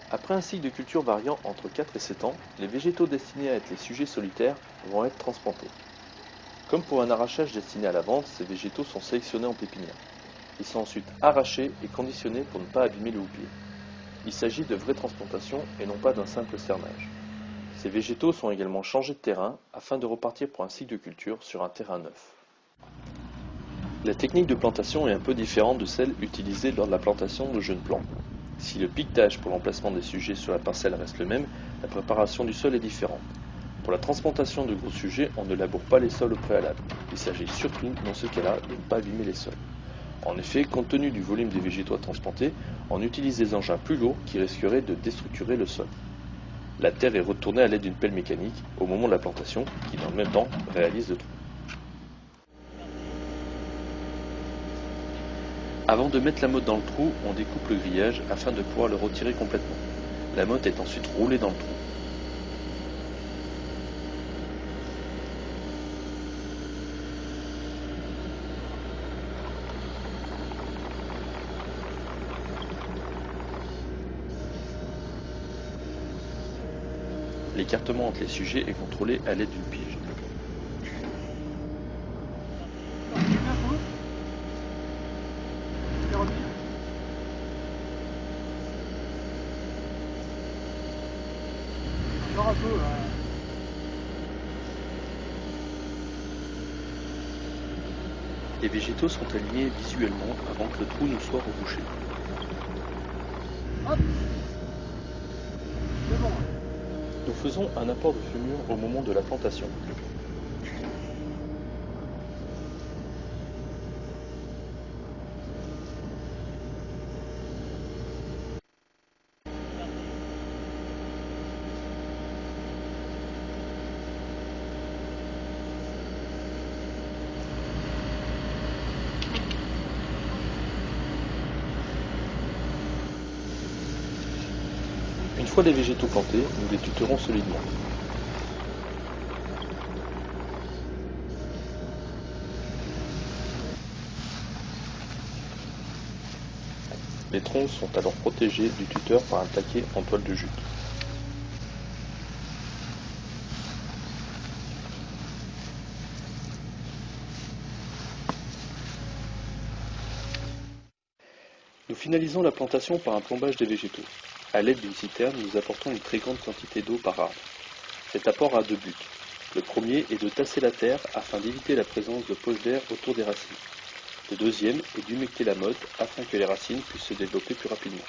Après un cycle de culture variant entre 4 et 7 ans, les végétaux destinés à être les sujets solitaires vont être transplantés. Comme pour un arrachage destiné à la vente, ces végétaux sont sélectionnés en pépinière. Ils sont ensuite arrachés et conditionnés pour ne pas abîmer le houblier. Il s'agit de vraies transplantations et non pas d'un simple cernage. Ces végétaux sont également changés de terrain afin de repartir pour un cycle de culture sur un terrain neuf. La technique de plantation est un peu différente de celle utilisée lors de la plantation de jeunes plants. Si le piquetage pour l'emplacement des sujets sur la parcelle reste le même, la préparation du sol est différente. Pour la transplantation de gros sujets, on ne laboure pas les sols au préalable. Il s'agit surtout, dans ce cas-là, de ne pas abîmer les sols. En effet, compte tenu du volume des végétaux à transplanter, on utilise des engins plus lourds qui risqueraient de déstructurer le sol. La terre est retournée à l'aide d'une pelle mécanique au moment de la plantation, qui dans le même temps réalise le trou. Avant de mettre la motte dans le trou, on découpe le grillage afin de pouvoir le retirer complètement. La motte est ensuite roulée dans le trou. L'écartement entre les sujets est contrôlé à l'aide d'une pige. Les végétaux sont alignés visuellement avant que le trou ne soit rebouché. Nous faisons un apport de fumure au moment de la plantation. Une fois les végétaux plantés, nous les tuterons solidement. Les troncs sont alors protégés du tuteur par un taquet en toile de jute. Nous finalisons la plantation par un plombage des végétaux. À l'aide d'une citerne, nous apportons une très grande quantité d'eau par arbre. Cet apport a deux buts. Le premier est de tasser la terre afin d'éviter la présence de poches d'air autour des racines. Le deuxième est d'humecter la motte afin que les racines puissent se développer plus rapidement.